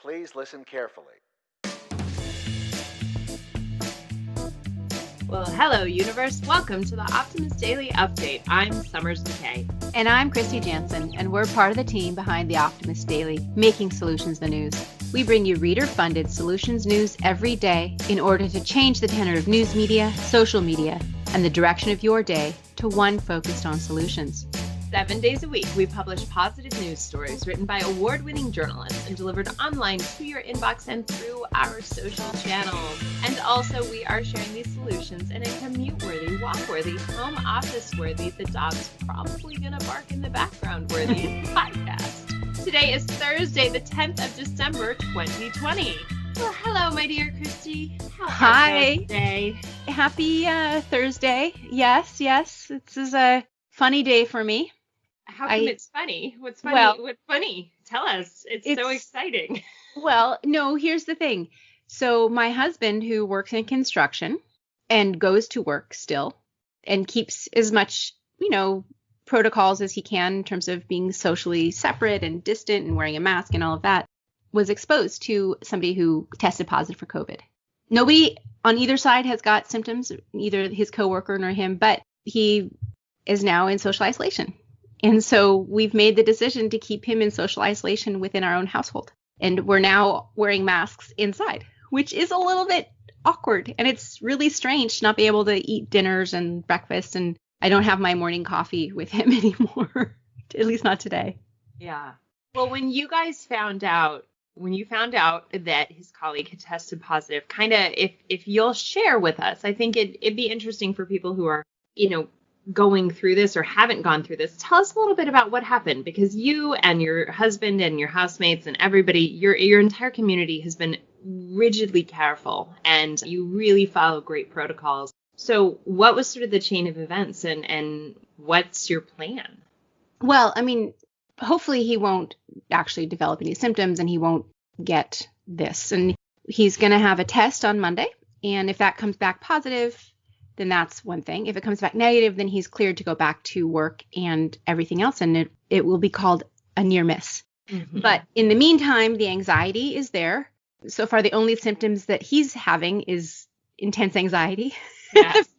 Please listen carefully. Well, hello, universe. Welcome to the Optimist Daily Update. I'm Summers Kristy. And I'm Kristy Jansen, and we're part of the team behind the Optimist Daily, making solutions the news. We bring you reader-funded solutions news every day in order to change the tenor of news media, social media, and the direction of your day to one focused on solutions. 7 days a week, we publish positive news stories written by award-winning journalists and delivered online to your inbox and through our social channels. And also, we are sharing these solutions in a commute-worthy, walk-worthy, home office-worthy, the dog's probably going to bark in the background-worthy podcast. Today is Thursday, the 10th of December, 2020. Well, hello, my dear Kristy. Hi. Thursday. Happy Thursday. Yes. This is a funny day for me. How come it's funny? What's funny? Well, What's funny? Tell us. It's so exciting. Well, no, here's the thing. So my husband, who works in construction and goes to work still and keeps as much, protocols as he can in terms of being socially separate and distant and wearing a mask and all of that, was exposed to somebody who tested positive for COVID. Nobody on either side has got symptoms, either his coworker nor him, but he is now in social isolation. And so we've made the decision to keep him in social isolation within our own household. And we're now wearing masks inside, which is a little bit awkward. And it's really strange to not be able to eat dinners and breakfast. And I don't have my morning coffee with him anymore, at least not today. Yeah. Well, when you found out that his colleague had tested positive, kind of if you'll share with us, I think it'd be interesting for people who are, going through this or haven't gone through this. Tell us a little bit about what happened, because you and your husband and your housemates and everybody, your entire community has been rigidly careful, and you really follow great protocols. So what was sort of the chain of events, and what's your plan? Well, hopefully he won't actually develop any symptoms and he won't get this. And he's going to have a test on Monday. And if that comes back positive, then that's one thing. If it comes back negative, then he's cleared to go back to work and everything else. And it will be called a near miss. Mm-hmm. But in the meantime, the anxiety is there. So far, the only symptoms that he's having is intense anxiety,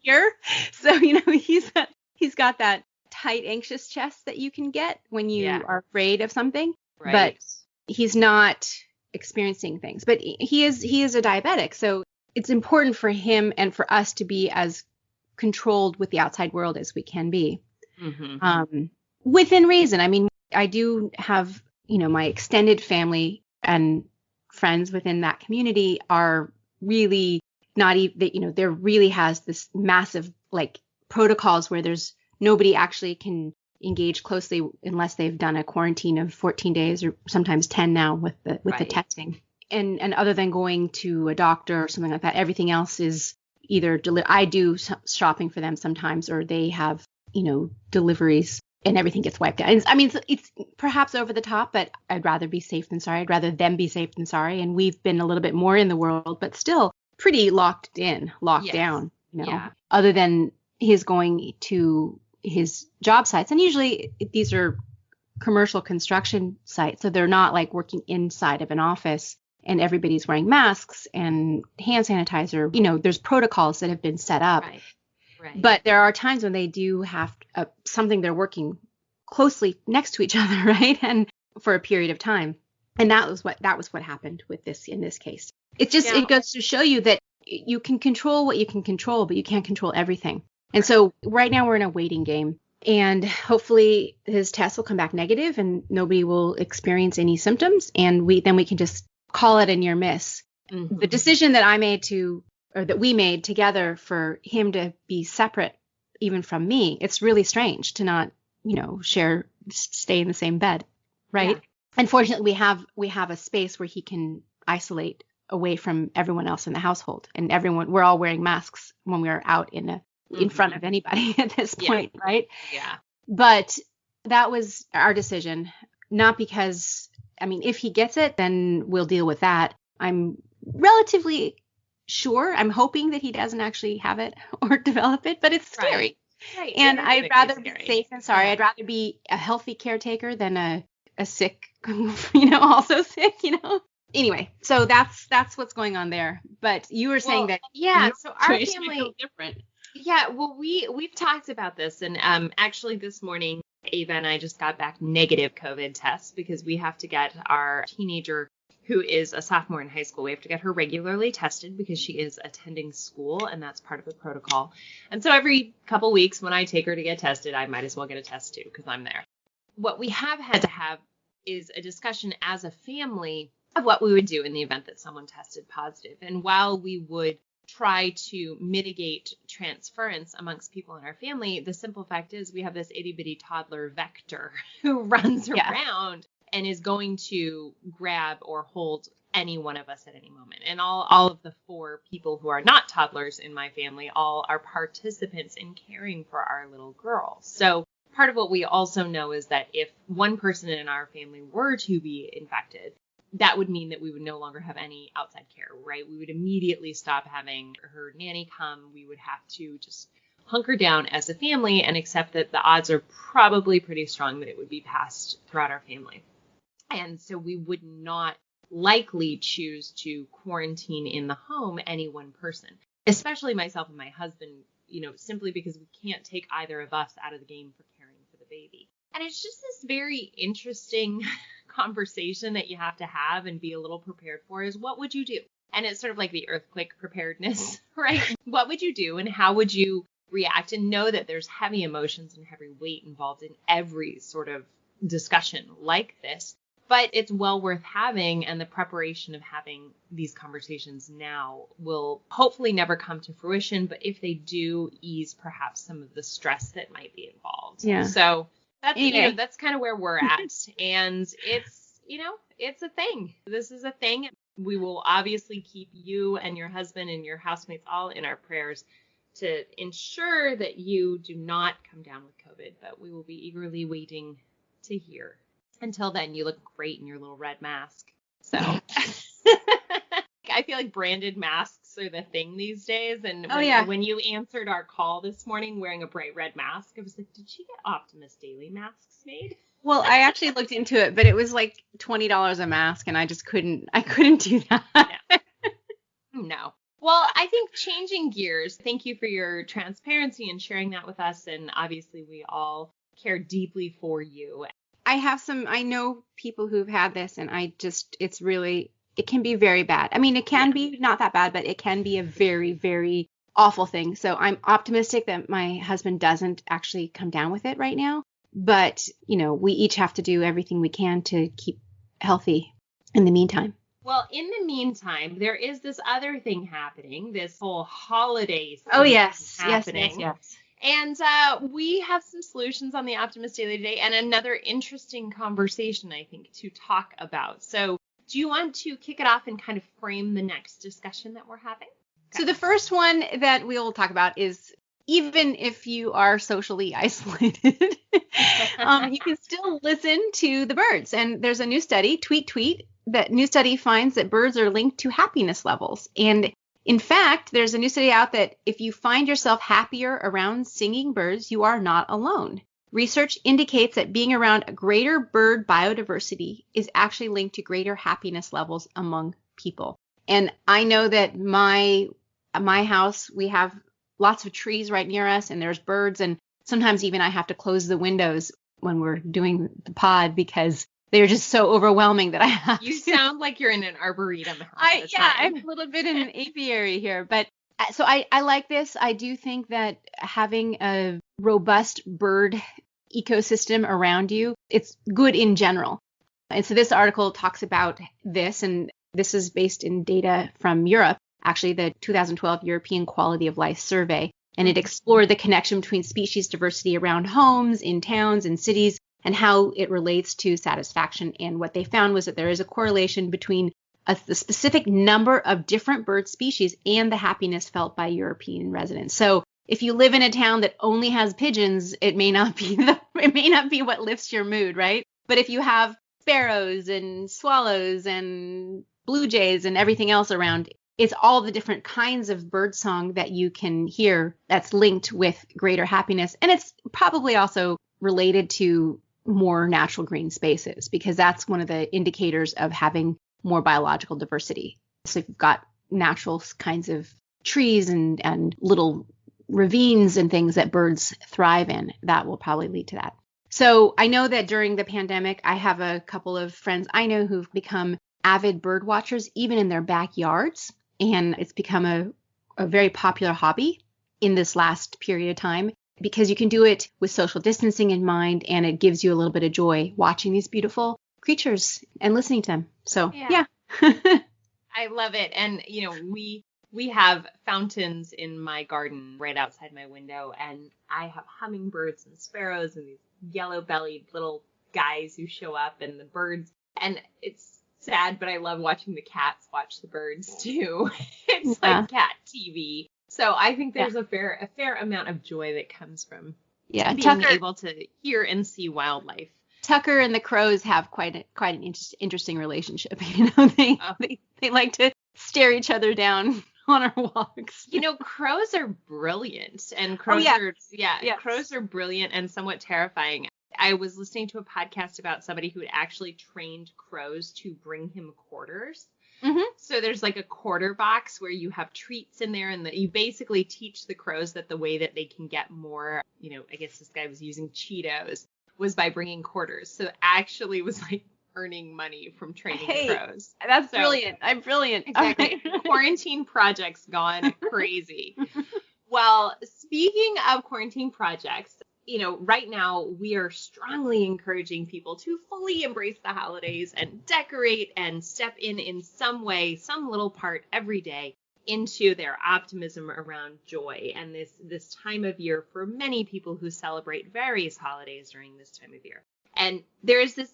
fear. So, he's got that tight, anxious chest that you can get when you are afraid of something. Right. But he's not experiencing things. But he is a diabetic. So it's important for him and for us to be as controlled with the outside world as we can be, within reason. I do have, my extended family and friends within that community are really not even, there really has this massive protocols where there's nobody actually can engage closely unless they've done a quarantine of 14 days or sometimes 10 now with the testing. And other than going to a doctor or something like that, everything else is either I do shopping for them sometimes, or they have, deliveries, and everything gets wiped out. It's perhaps over the top, but I'd rather be safe than sorry. I'd rather them be safe than sorry. And we've been a little bit more in the world, but still pretty locked down, other than his going to his job sites. And usually these are commercial construction sites, so they're not like working inside of an office and everybody's wearing masks and hand sanitizer. There's protocols that have been set up. Right. But there are times when they do have something they're working closely next to each other, right? And for a period of time. And that was what happened with this in this case. It goes to show you that you can control what you can control, but you can't control everything. And so right now we're in a waiting game. And hopefully his test will come back negative and nobody will experience any symptoms. And we can just call it a near miss. Mm-hmm. The decision that we made together for him to be separate even from me, it's really strange to not, stay in the same bed. Right. Yeah. Unfortunately, we have a space where he can isolate away from everyone else in the household, and we're all wearing masks when we're out in front of anybody at this point. Yeah. Right. Yeah. But that was our decision, not because, if he gets it, then we'll deal with that. I'm relatively sure. I'm hoping that he doesn't actually have it or develop it, but it's scary. Right. And I'd rather be safe than sorry. Yeah. I'd rather be a healthy caretaker than a sick, also sick, Anyway, so that's what's going on there. But you were saying that so our situation family feels different. Yeah, well, we've talked about this, and actually this morning, Ava and I just got back negative COVID tests because we have to get our teenager, who is a sophomore in high school, we have to get her regularly tested because she is attending school, and that's part of the protocol. And so every couple weeks when I take her to get tested, I might as well get a test too because I'm there. What we have had to have is a discussion as a family of what we would do in the event that someone tested positive. And while we would try to mitigate transference amongst people in our family, the simple fact is we have this itty bitty toddler vector who runs around and is going to grab or hold any one of us at any moment. And all of the 4 people who are not toddlers in my family all are participants in caring for our little girl. So part of what we also know is that if one person in our family were to be infected, that would mean that we would no longer have any outside care, right? We would immediately stop having her nanny come. We would have to just hunker down as a family and accept that the odds are probably pretty strong that it would be passed throughout our family. And so we would not likely choose to quarantine in the home any one person, especially myself and my husband, simply because we can't take either of us out of the game for caring for the baby. And it's just this very interesting conversation that you have to have and be a little prepared for is what would you do? And it's sort of like the earthquake preparedness, right? What would you do and how would you react? And know that there's heavy emotions and heavy weight involved in every sort of discussion like this. But it's well worth having, and the preparation of having these conversations now will hopefully never come to fruition. But if they do, ease perhaps some of the stress that might be involved. Yeah. So that's, that's kind of where we're at. And it's a thing. This is a thing. We will obviously keep you and your husband and your housemates all in our prayers to ensure that you do not come down with COVID, but we will be eagerly waiting to hear. Until then, you look great in your little red mask. So I feel like branded masks are the thing these days. And when you answered our call this morning wearing a bright red mask, I was like, did she get Optimist Daily masks made? Well, I actually looked into it, but it was like $20 a mask, and I just couldn't do that. No. Well, I think changing gears, thank you for your transparency and sharing that with us. And obviously, we all care deeply for you. I know people who've had this, and it can be very bad. I mean, it can be not that bad, but it can be a very, very awful thing. So I'm optimistic that my husband doesn't actually come down with it right now. But, we each have to do everything we can to keep healthy in the meantime. Well, in the meantime, there is this other thing happening, this whole holiday thing. Oh, yes. Happening. Yes. And we have some solutions on the Optimist Daily today and another interesting conversation, I think, to talk about. So do you want to kick it off and kind of frame the next discussion that we're having? Okay. So the first one that we'll talk about is, even if you are socially isolated, you can still listen to the birds. And there's a new study, tweet, that new study finds that birds are linked to happiness levels. And in fact, there's a new study out that if you find yourself happier around singing birds, you are not alone. Research indicates that being around a greater bird biodiversity is actually linked to greater happiness levels among people. And I know that at my house, we have lots of trees right near us, and there's birds, and sometimes even I have to close the windows when we're doing the pod because they're just so overwhelming that I have You sound like you're in an arboretum. I'm a little bit in an apiary here, but so I like this. I do think that having a robust bird ecosystem around you, it's good in general. And so this article talks about this, and this is based in data from Europe, actually the 2012 European Quality of Life Survey. And it explored the connection between species diversity around homes, in towns, and cities, and how it relates to satisfaction. And what they found was that there is a correlation between the specific number of different bird species and the happiness felt by European residents. So if you live in a town that only has pigeons, it may not be what lifts your mood, right? But if you have sparrows and swallows and blue jays and everything else around, it's all the different kinds of bird song that you can hear that's linked with greater happiness. And it's probably also related to more natural green spaces, because that's one of the indicators of having more biological diversity. So if you've got natural kinds of trees and little ravines and things that birds thrive in, that will probably lead to that. So I know that during the pandemic, I have a couple of friends I know who've become avid bird watchers, even in their backyards. And it's become a very popular hobby in this last period of time because you can do it with social distancing in mind, and it gives you a little bit of joy watching these beautiful creatures and listening to them. So, yeah. I love it. And, we have fountains in my garden right outside my window, and I have hummingbirds and sparrows and these yellow-bellied little guys who show up, and the birds. And it's sad, but I love watching the cats watch the birds too. It's like cat TV. So I think there's a fair amount of joy that comes from being able to hear and see wildlife. Tucker and the crows have quite an interesting relationship. They like to stare each other down on our walks. Crows are brilliant, and crows are brilliant and somewhat terrifying. I was listening to a podcast about somebody who had actually trained crows to bring him quarters. Mm-hmm. So there's like a quarter box where you have treats in there, and that you basically teach the crows that the way that they can get more, I guess this guy was using Cheetos, was by bringing quarters. So it actually was like earning money from training crows. That's brilliant. I'm brilliant. Exactly. Quarantine projects gone crazy. Well, speaking of quarantine projects, right now we are strongly encouraging people to fully embrace the holidays and decorate and step in some way, some little part every day into their optimism around joy. And this time of year for many people who celebrate various holidays during this time of year. And there is this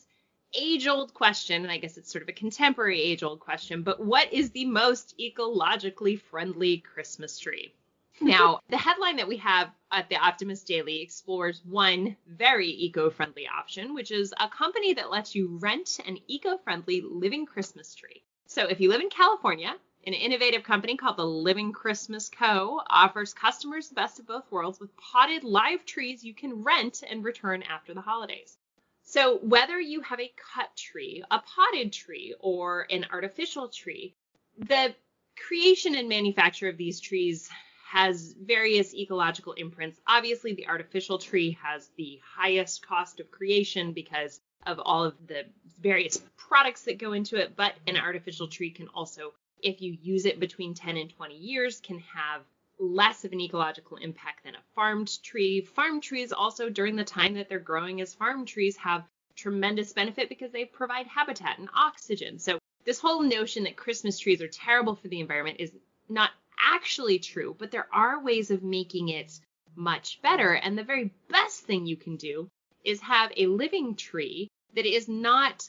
age-old question, and I guess it's sort of a contemporary age-old question, but what is the most ecologically friendly Christmas tree? Now, the headline that we have at the Optimist Daily explores one very eco-friendly option, which is a company that lets you rent an eco-friendly living Christmas tree. So if you live in California, an innovative company called the Living Christmas Co. offers customers the best of both worlds with potted live trees you can rent and return after the holidays. So whether you have a cut tree, a potted tree, or an artificial tree, the creation and manufacture of these trees has various ecological imprints. Obviously, the artificial tree has the highest cost of creation because of all of the various products that go into it, but an artificial tree can also, if you use it between 10 and 20 years, can have less of an ecological impact than a farmed tree. Farm trees also, during the time that they're growing as farm trees, have tremendous benefit because they provide habitat and oxygen. So this whole notion that Christmas trees are terrible for the environment is not actually true, but there are ways of making it much better. And the very best thing you can do is have a living tree that is not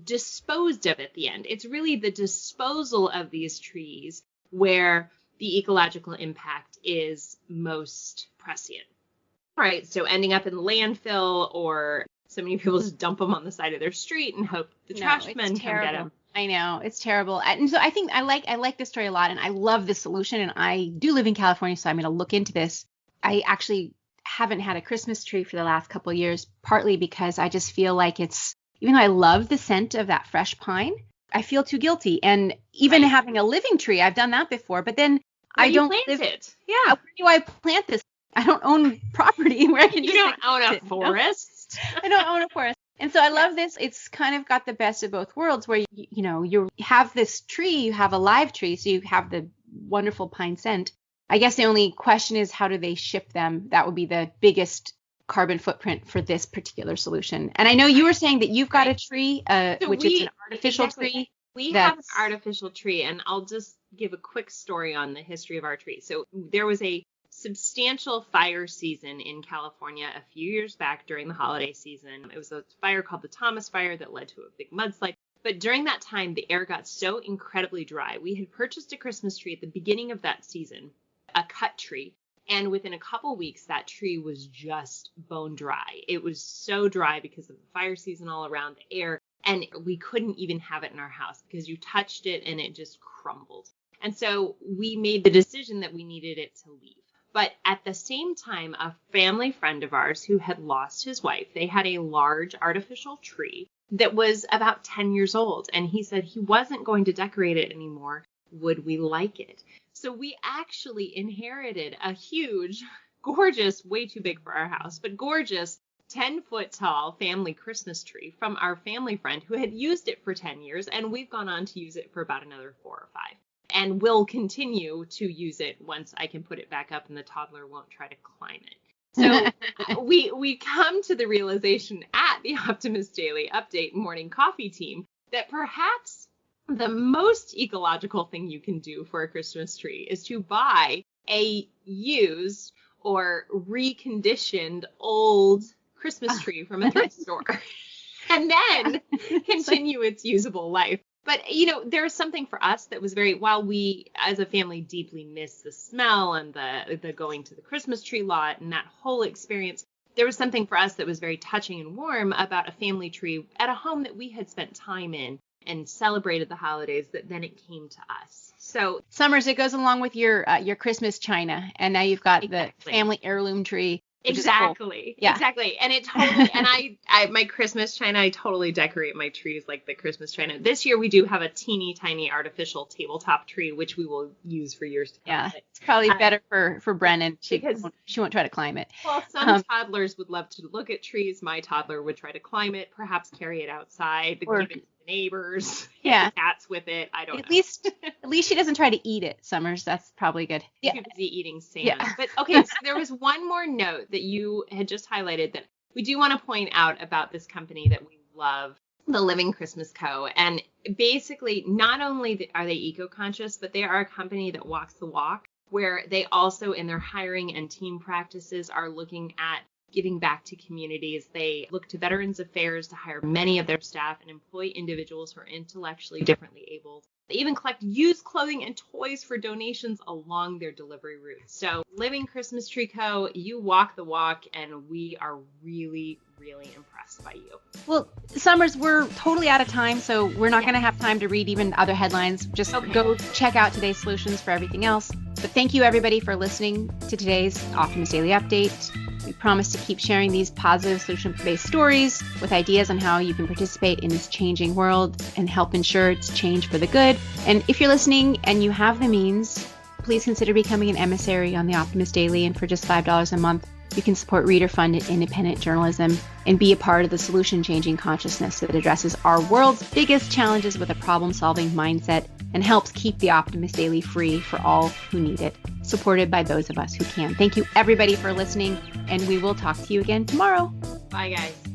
disposed of at the end. It's really the disposal of these trees where the ecological impact is most prescient. Right, so ending up in landfill, or so many people just dump them on the side of their street and hope the trash men come get them. I know, it's terrible. And so I think I like this story a lot, and I love this solution, and I do live in California, so I'm going to look into this. I actually haven't had a Christmas tree for the last couple of years, partly because I just feel like even though I love the scent of that fresh pine, I feel too guilty. And even having a living tree, I've done that before, but then I don't plant it. Yeah, where do I plant this? I don't own property where I can just don't own a forest. I don't own a forest. And so I love this. It's kind of got the best of both worlds where, you have this tree, you have a live tree, so you have the wonderful pine scent. I guess the only question is, how do they ship them? That would be the biggest carbon footprint for this particular solution. And I know you were saying that you've got a tree, which is an artificial tree. We have an artificial tree, and I'll just give a quick story on the history of our tree. So there was a substantial fire season in California a few years back during the holiday season. It was a fire called the Thomas Fire that led to a big mudslide. But during that time, the air got so incredibly dry. We had purchased a Christmas tree at the beginning of that season, a cut tree. And within a couple weeks, that tree was just bone dry. It was so dry because of the fire season all around, the air. And we couldn't even have it in our house because you touched it and it just crumbled. And so we made the decision that we needed it to leave. But at the same time, a family friend of ours who had lost his wife, they had a large artificial tree that was about 10 years old. And he said he wasn't going to decorate it anymore. Would we like it? So we actually inherited a huge, gorgeous, way too big for our house, but gorgeous 10-foot tall family Christmas tree from our family friend who had used it for 10 years. And we've gone on to use it for about another 4 or 5. And will continue to use it once I can put it back up and the toddler won't try to climb it. So we come to the realization at the Optimist Daily Update morning coffee team that perhaps the most ecological thing you can do for a Christmas tree is to buy a used or reconditioned old Christmas tree from a thrift store and then continue its usable life. But, there's something for us that was while we as a family deeply miss the smell and the going to the Christmas tree lot and that whole experience, there was something for us that was very touching and warm about a family tree at a home that we had spent time in and celebrated the holidays, that then it came to us. So Summers, it goes along with your Christmas china, and now you've got exactly. the family heirloom tree. Exactly. Yeah. Exactly. And it totally, and I my Christmas china, I totally decorate my trees like the Christmas china. This year we do have a teeny tiny artificial tabletop tree, which we will use for years to come. Yeah. It's probably better for Brennan. She won't try to climb it. Well, some toddlers would love to look at trees. My toddler would try to climb it, perhaps carry it outside, give it to the neighbors, hit the cats with it. I don't know. At least she doesn't try to eat it, Summers. That's probably good. Too busy eating sand. Yeah. But okay, so there was one more note that you had just highlighted that we do want to point out about this company that we love, the Living Christmas Co. And basically, not only are they eco-conscious, but they are a company that walks the walk, where they also, in their hiring and team practices, are looking at giving back to communities. They look to Veterans Affairs to hire many of their staff and employ individuals who are intellectually differently abled. They even collect used clothing and toys for donations along their delivery routes. So Living Christmas Tree Co., you walk the walk, and we are really, really impressed by you. Well, Summers, we're totally out of time, so we're not going to have time to read even other headlines. Just go check out today's solutions for everything else. But thank you, everybody, for listening to today's Optimist Daily Update. We promise to keep sharing these positive solution-based stories with ideas on how you can participate in this changing world and help ensure it's change for the good. And if you're listening and you have the means, please consider becoming an emissary on the Optimist Daily. And for just $5 a month, you can support reader-funded independent journalism and be a part of the solution-changing consciousness that addresses our world's biggest challenges with a problem-solving mindset and helps keep the Optimist Daily free for all who need it, supported by those of us who can. Thank you, everybody, for listening, and we will talk to you again tomorrow. Bye, guys.